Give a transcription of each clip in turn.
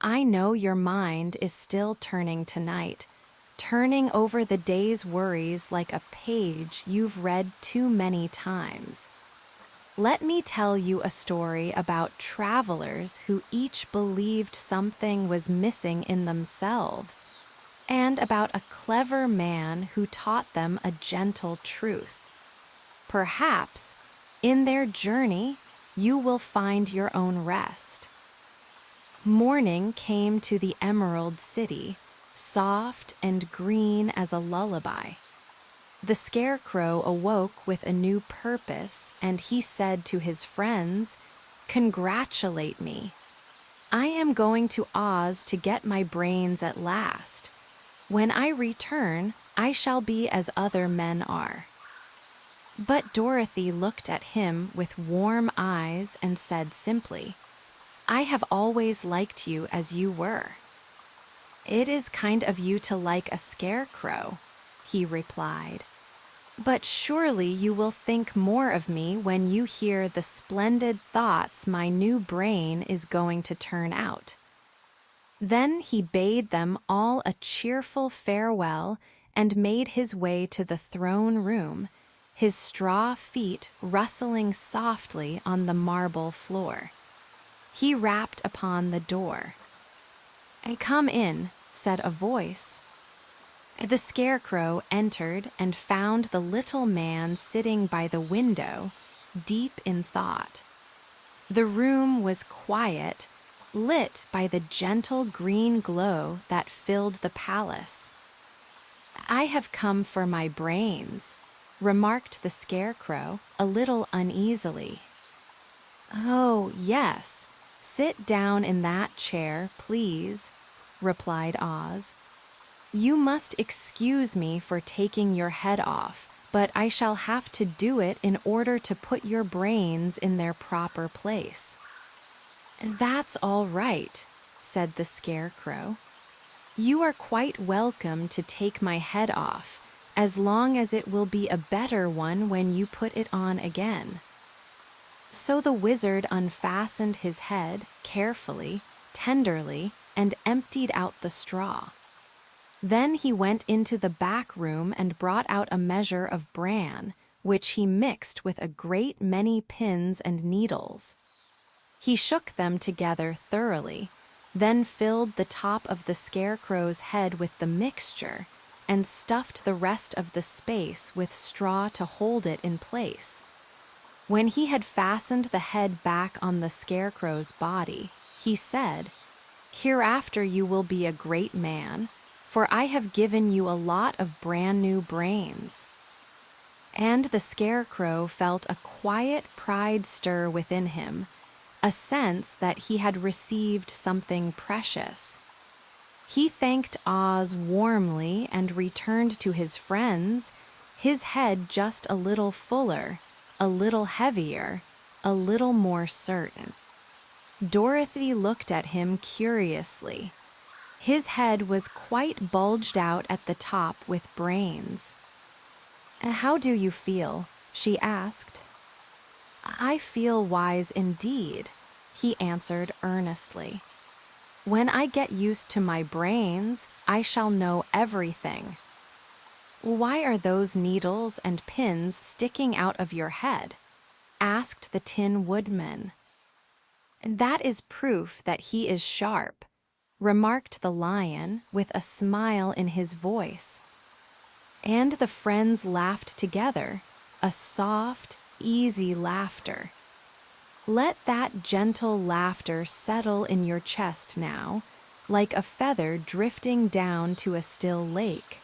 I know your mind is still turning tonight, turning over the day's worries like a page you've read too many times. Let me tell you a story about travelers who each believed something was missing in themselves, and about a clever man who taught them a gentle truth. Perhaps, in their journey, you will find your own rest. Morning came to the Emerald City, soft and green as a lullaby. The Scarecrow awoke with a new purpose, and he said to his friends, "Congratulate me. I am going to Oz to get my brains at last. When I return, I shall be as other men are." But Dorothy looked at him with warm eyes and said simply, "I have always liked you as you were." "It is kind of you to like a scarecrow," he replied. "But surely you will think more of me when you hear the splendid thoughts my new brain is going to turn out." Then he bade them all a cheerful farewell and made his way to the throne room, his straw feet rustling softly on the marble floor. He rapped upon the door. "Come in," said a voice. The Scarecrow entered and found the little man sitting by the window, deep in thought. The room was quiet, lit by the gentle green glow that filled the palace. "I have come for my brains," remarked the Scarecrow a little uneasily. "Oh, yes. Sit down in that chair, please," replied Oz. "You must excuse me for taking your head off, but I shall have to do it in order to put your brains in their proper place." "That's all right," said the Scarecrow. "You are quite welcome to take my head off, as long as it will be a better one when you put it on again." So the wizard unfastened his head carefully, tenderly, and emptied out the straw. Then he went into the back room and brought out a measure of bran, which he mixed with a great many pins and needles. He shook them together thoroughly, then filled the top of the Scarecrow's head with the mixture, and stuffed the rest of the space with straw to hold it in place. When he had fastened the head back on the Scarecrow's body, he said, "Hereafter you will be a great man, for I have given you a lot of brand new brains." And the Scarecrow felt a quiet pride stir within him, a sense that he had received something precious. He thanked Oz warmly and returned to his friends, his head just a little fuller, a little heavier, a little more certain. Dorothy looked at him curiously. His head was quite bulged out at the top with brains. "How do you feel?" she asked. "I feel wise indeed," he answered earnestly. "When I get used to my brains, I shall know everything." "Why are those needles and pins sticking out of your head?" asked the Tin Woodman. "That is proof that he is sharp," remarked the Lion with a smile in his voice. And the friends laughed together, a soft, easy laughter. Let that gentle laughter settle in your chest now, like a feather drifting down to a still lake.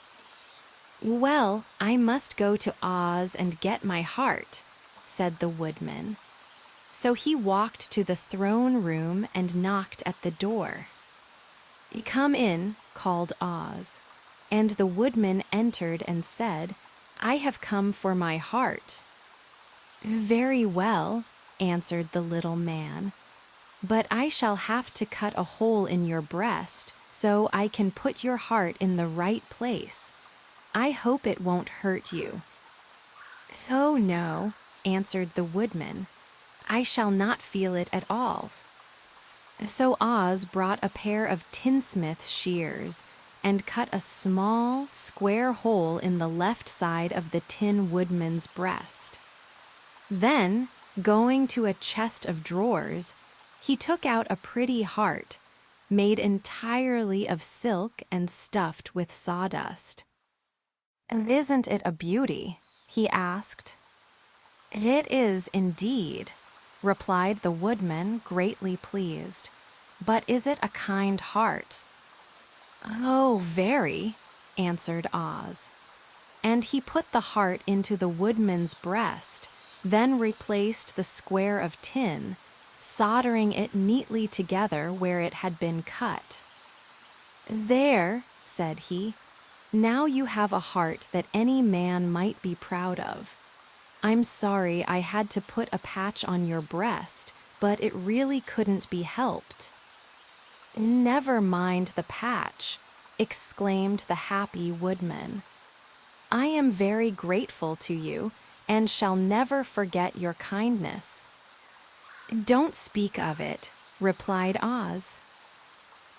"Well, I must go to Oz and get my heart," said the Woodman. So he walked to the throne room and knocked at the door. "Come in," called Oz, and the Woodman entered and said, "I have come for my heart." "Very well," answered the little man, "but I shall have to cut a hole in your breast so I can put your heart in the right place. I hope it won't hurt you." "Oh, no," answered the Woodman. "I shall not feel it at all." So Oz brought a pair of tinsmith shears and cut a small, square hole in the left side of the Tin Woodman's breast. Then, going to a chest of drawers, he took out a pretty heart, made entirely of silk and stuffed with sawdust. "Isn't it a beauty?" he asked. "It is indeed," replied the woodman, greatly pleased. "But is it a kind heart?" "Oh, very," answered Oz. And he put the heart into the woodman's breast, then replaced the square of tin, soldering it neatly together where it had been cut. "There," said he, "now you have a heart that any man might be proud of. I'm sorry I had to put a patch on your breast, but it really couldn't be helped." "Never mind the patch," exclaimed the happy woodman. "I am very grateful to you, and shall never forget your kindness." "Don't speak of it," replied Oz.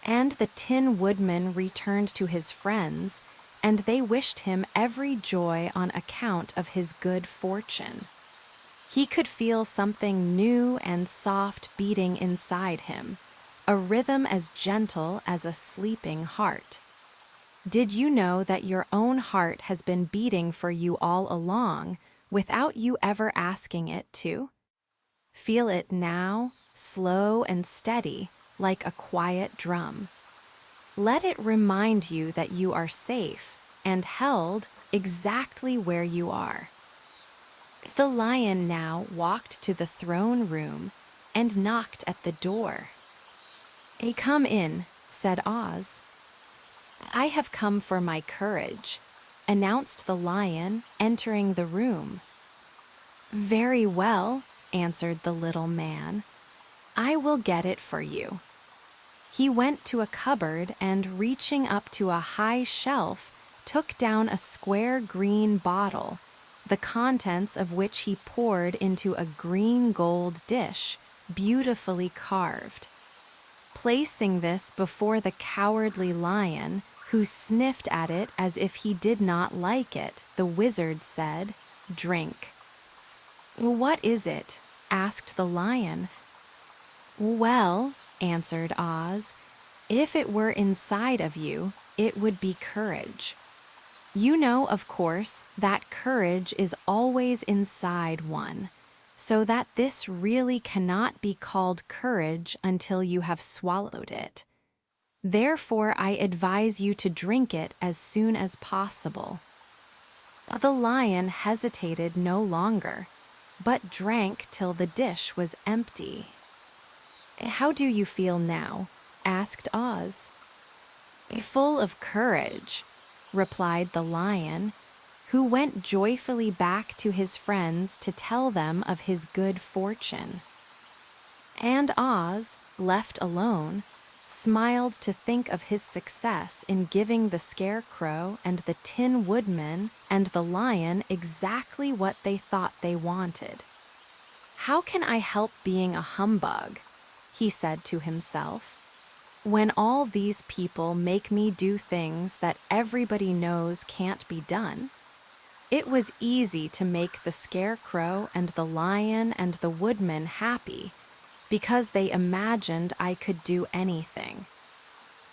And the Tin Woodman returned to his friends, and they wished him every joy on account of his good fortune. He could feel something new and soft beating inside him, a rhythm as gentle as a sleeping heart. Did you know that your own heart has been beating for you all along, without you ever asking it to? Feel it now, slow and steady, like a quiet drum. Let it remind you that you are safe and held exactly where you are. The lion now walked to the throne room and knocked at the door. "Come in," said Oz. "I have come for my courage," announced the lion, entering the room. "Very well," answered the little man. "I will get it for you." He went to a cupboard and, reaching up to a high shelf, took down a square green bottle, the contents of which he poured into a green-gold dish, beautifully carved. Placing this before the cowardly lion, who sniffed at it as if he did not like it, the wizard said, "Drink." "What is it?" asked the lion. "Well," answered Oz, "if it were inside of you, it would be courage. You know, of course, that courage is always inside one, so that this really cannot be called courage until you have swallowed it. Therefore, I advise you to drink it as soon as possible." The lion hesitated no longer, but drank till the dish was empty. "How do you feel now?" asked Oz. "Full of courage," replied the lion, who went joyfully back to his friends to tell them of his good fortune. And Oz, left alone, smiled to think of his success in giving the Scarecrow and the Tin Woodman and the lion exactly what they thought they wanted. "How can I help being a humbug?" he said to himself, "when all these people make me do things that everybody knows can't be done?" It was easy to make the Scarecrow and the lion and the woodman happy, because they imagined I could do anything.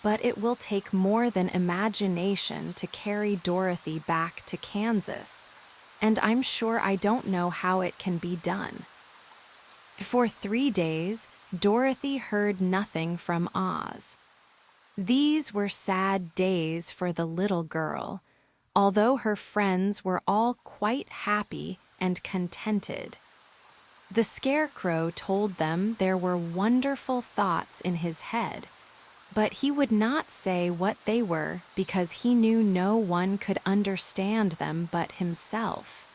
But it will take more than imagination to carry Dorothy back to Kansas, and I'm sure I don't know how it can be done. For 3 days, Dorothy heard nothing from Oz. These were sad days for the little girl, although her friends were all quite happy and contented. The Scarecrow told them there were wonderful thoughts in his head, but he would not say what they were because he knew no one could understand them but himself.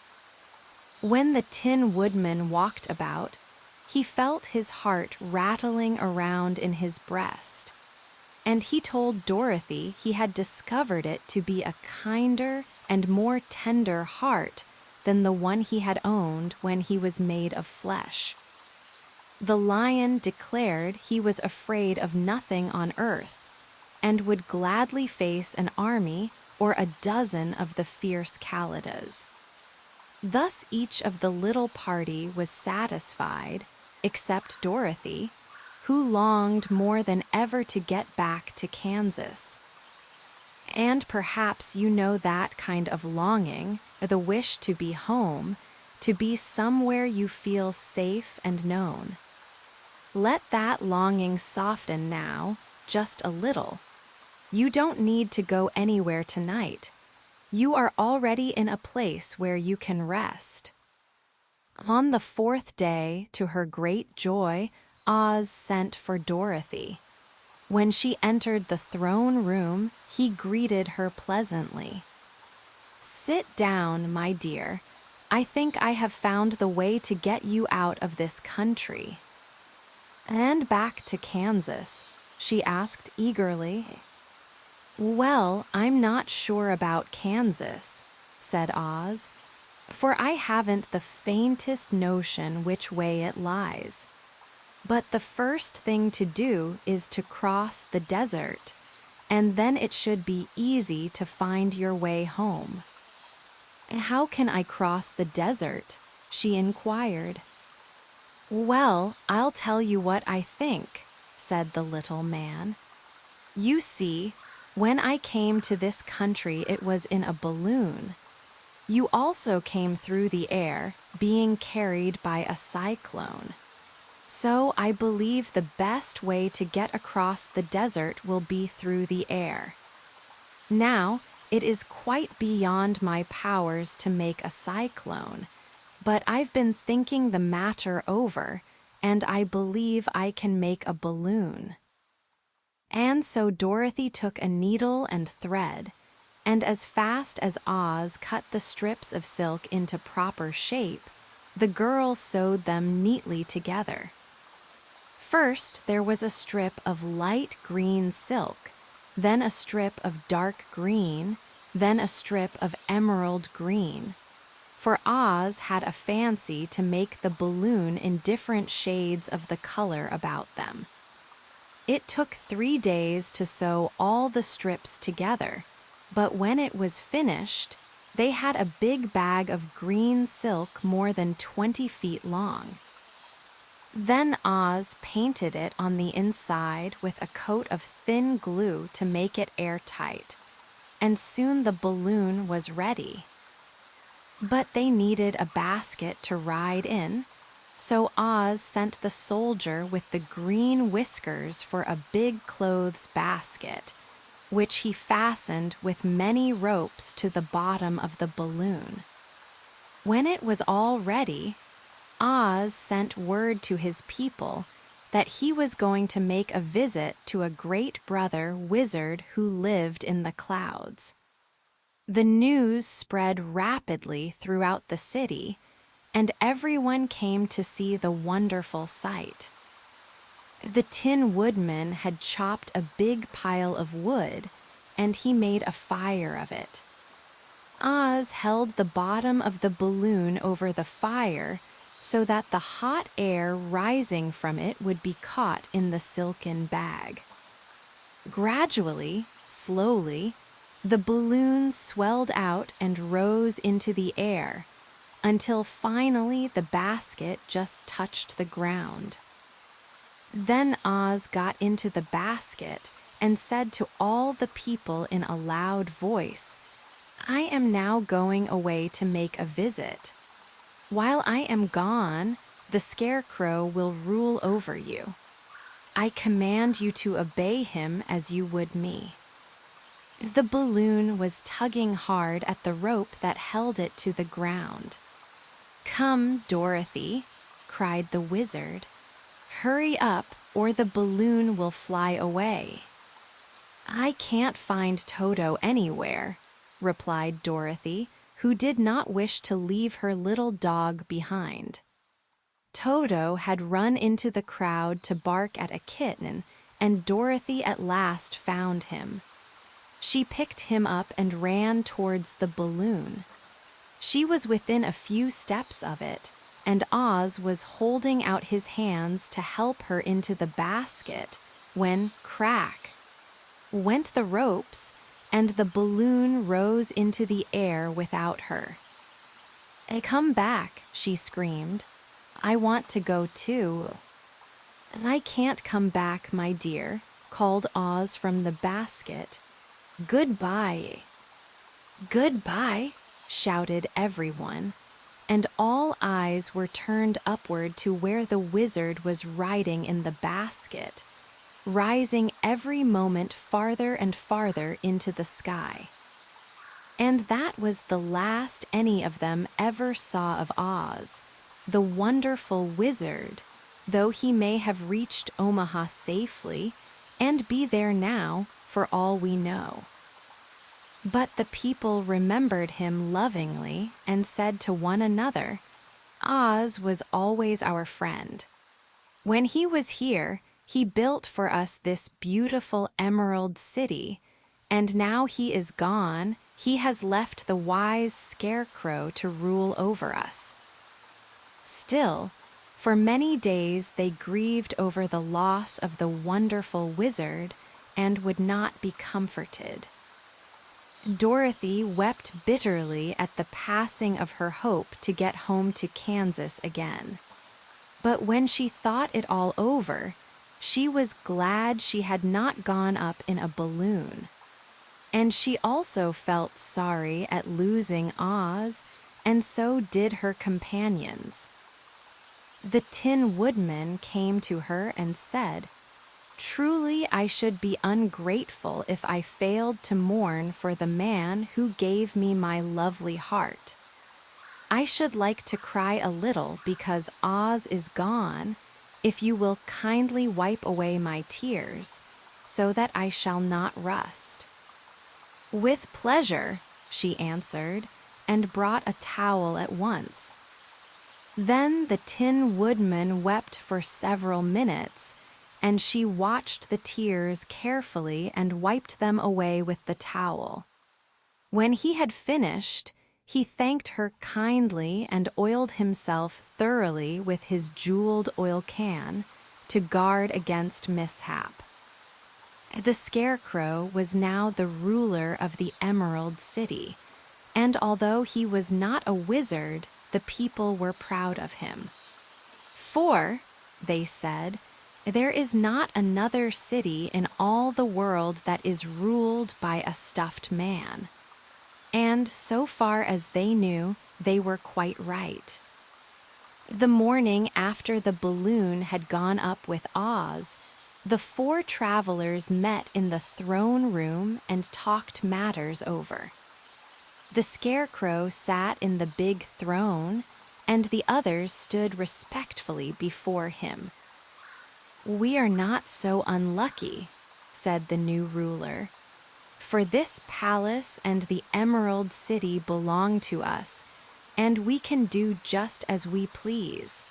When the Tin Woodman walked about, he felt his heart rattling around in his breast, and he told Dorothy he had discovered it to be a kinder and more tender heart than the one he had owned when he was made of flesh. The lion declared he was afraid of nothing on earth and would gladly face an army or a dozen of the fierce Kalidas. Thus each of the little party was satisfied, except Dorothy, who longed more than ever to get back to Kansas. And perhaps you know that kind of longing, the wish to be home, to be somewhere you feel safe and known. Let that longing soften now, just a little. You don't need to go anywhere tonight. You are already in a place where you can rest. On the fourth day, to her great joy, Oz sent for Dorothy. When she entered the throne room, he greeted her pleasantly. "Sit down, my dear. I think I have found the way to get you out of this country." "And back to Kansas?" she asked eagerly. "Well, I'm not sure about Kansas," said Oz, "for I haven't the faintest notion which way it lies. But the first thing to do is to cross the desert, and then it should be easy to find your way home." "How can I cross the desert?" she inquired. "Well, I'll tell you what I think," said the little man. "You see, when I came to this country, it was in a balloon. You also came through the air, being carried by a cyclone. So I believe the best way to get across the desert will be through the air. Now, it is quite beyond my powers to make a cyclone, but I've been thinking the matter over, and I believe I can make a balloon." And so Dorothy took a needle and thread, and as fast as Oz cut the strips of silk into proper shape, the girl sewed them neatly together. First, there was a strip of light green silk, then a strip of dark green, then a strip of emerald green. For Oz had a fancy to make the balloon in different shades of the color about them. It took 3 days to sew all the strips together, but when it was finished, they had a big bag of green silk more than 20 feet long. Then Oz painted it on the inside with a coat of thin glue to make it airtight, and soon the balloon was ready. But they needed a basket to ride in, so Oz sent the soldier with the green whiskers for a big clothes basket, which he fastened with many ropes to the bottom of the balloon. When it was all ready, Oz sent word to his people that he was going to make a visit to a great brother wizard who lived in the clouds. The news spread rapidly throughout the city, and everyone came to see the wonderful sight. The Tin Woodman had chopped a big pile of wood, and he made a fire of it. Oz held the bottom of the balloon over the fire so that the hot air rising from it would be caught in the silken bag. Gradually, slowly, the balloon swelled out and rose into the air, until finally the basket just touched the ground. Then Oz got into the basket and said to all the people in a loud voice, "I am now going away to make a visit. While I am gone, the Scarecrow will rule over you. I command you to obey him as you would me." The balloon was tugging hard at the rope that held it to the ground. "Come, Dorothy," cried the wizard. "Hurry up, or the balloon will fly away." "I can't find Toto anywhere," replied Dorothy, who did not wish to leave her little dog behind. Toto had run into the crowd to bark at a kitten, and Dorothy at last found him. She picked him up and ran towards the balloon. She was within a few steps of it, and Oz was holding out his hands to help her into the basket when, crack, went the ropes, and the balloon rose into the air without her. "Come back," she screamed. "I want to go too." "I can't come back, my dear," called Oz from the basket. "Goodbye." "Goodbye," shouted everyone, and all eyes were turned upward to where the wizard was riding in the basket, rising every moment farther and farther into the sky. And that was the last any of them ever saw of Oz, the wonderful wizard, though he may have reached Omaha safely and be there now for all we know. But the people remembered him lovingly and said to one another, "Oz was always our friend. When he was here, he built for us this beautiful Emerald City, and now he is gone, he has left the wise Scarecrow to rule over us." Still, for many days they grieved over the loss of the wonderful wizard and would not be comforted. Dorothy wept bitterly at the passing of her hope to get home to Kansas again. But when she thought it all over, she was glad she had not gone up in a balloon. And she also felt sorry at losing Oz, and so did her companions. The Tin Woodman came to her and said, "Truly I should be ungrateful if I failed to mourn for the man who gave me my lovely heart. I should like to cry a little because Oz is gone, if you will kindly wipe away my tears, so that I shall not rust." "With pleasure," she answered, and brought a towel at once. Then the Tin Woodman wept for several minutes, and she watched the tears carefully and wiped them away with the towel. When he had finished, he thanked her kindly and oiled himself thoroughly with his jeweled oil can to guard against mishap. The Scarecrow was now the ruler of the Emerald City, and although he was not a wizard, the people were proud of him. "For," they said, "there is not another city in all the world that is ruled by a stuffed man." And so far as they knew, they were quite right. The morning after the balloon had gone up with Oz, the four travelers met in the throne room and talked matters over. The Scarecrow sat in the big throne, and the others stood respectfully before him. "We are not so unlucky," said the new ruler, "for this palace and the Emerald City belong to us, and we can do just as we please.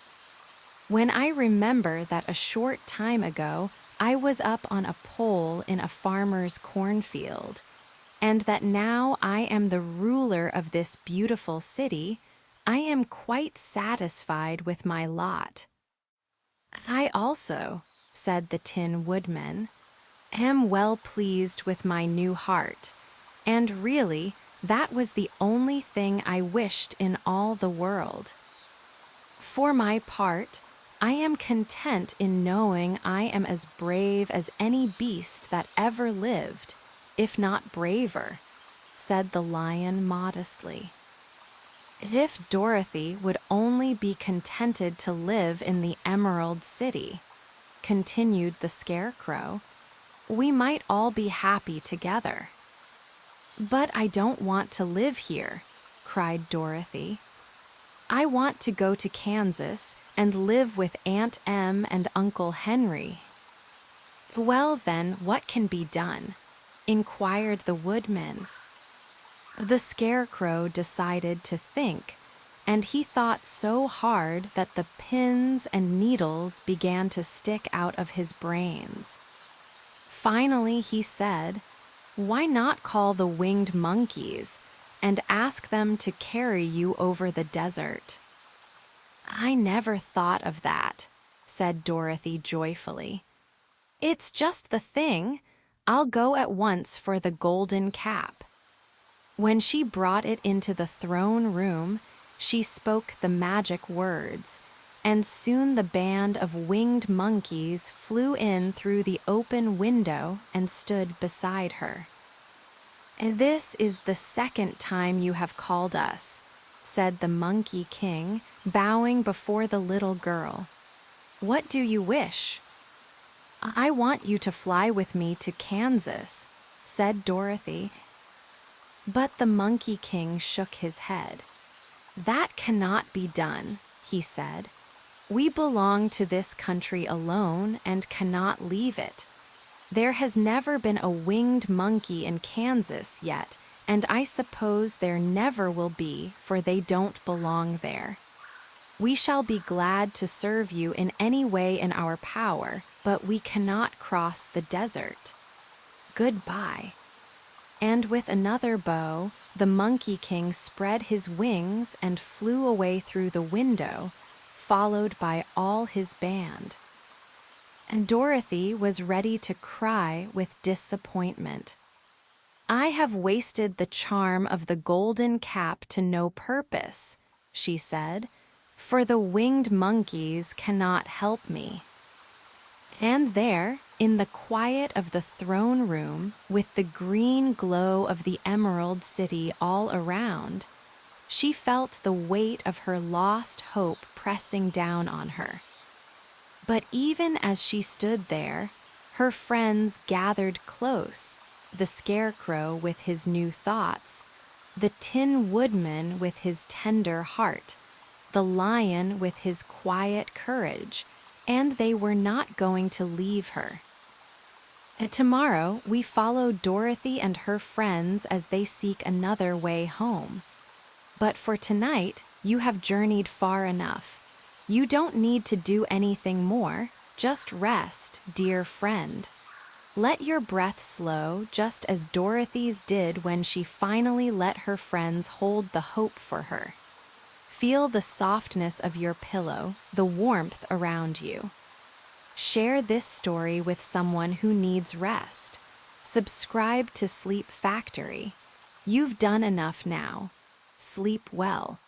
When I remember that a short time ago I was up on a pole in a farmer's cornfield, and that now I am the ruler of this beautiful city, I am quite satisfied with my lot." "I also," said the Tin Woodman, "am well pleased with my new heart, and really that was the only thing I wished in all the world. For my part, I am content in knowing I am as brave as any beast that ever lived, if not braver," said the Lion modestly. "If Dorothy would only be contented to live in the Emerald City," continued the Scarecrow, "we might all be happy together." "But I don't want to live here," cried Dorothy. "I want to go to Kansas and live with Aunt Em and Uncle Henry." "Well, then, what can be done?" inquired the Woodman. The Scarecrow decided to think, and he thought so hard that the pins and needles began to stick out of his brains. Finally he said, "Why not call the winged monkeys and ask them to carry you over the desert?" I never thought of that, said Dorothy joyfully. It's just the thing. I'll go at once for the golden cap. When she brought it into the throne room, she spoke the magic words, and soon the band of winged monkeys flew in through the open window and stood beside her. "And this is the second time you have called us," said the Monkey King, bowing before the little girl. "What do you wish?" "I want you to fly with me to Kansas," said Dorothy. But the Monkey King shook his head. "That cannot be done," he said. "We belong to this country alone and cannot leave it. There has never been a winged monkey in Kansas yet, and I suppose there never will be, for they don't belong there. We shall be glad to serve you in any way in our power, but we cannot cross the desert. Goodbye." And with another bow, the Monkey King spread his wings and flew away through the window, followed by all his band. And Dorothy was ready to cry with disappointment. "I have wasted the charm of the golden cap to no purpose," she said, "for the winged monkeys cannot help me." And there, in the quiet of the throne room, with the green glow of the Emerald City all around, she felt the weight of her lost hope pressing down on her. But even as she stood there, her friends gathered close, the Scarecrow with his new thoughts, the Tin Woodman with his tender heart, the Lion with his quiet courage, and they were not going to leave her. Tomorrow, we follow Dorothy and her friends as they seek another way home. But for tonight, you have journeyed far enough. You don't need to do anything more. Just rest, dear friend. Let your breath slow, just as Dorothy's did when she finally let her friends hold the hope for her. Feel the softness of your pillow, the warmth around you. Share this story with someone who needs rest. Subscribe to Sleep Factory. You've done enough now. Sleep well.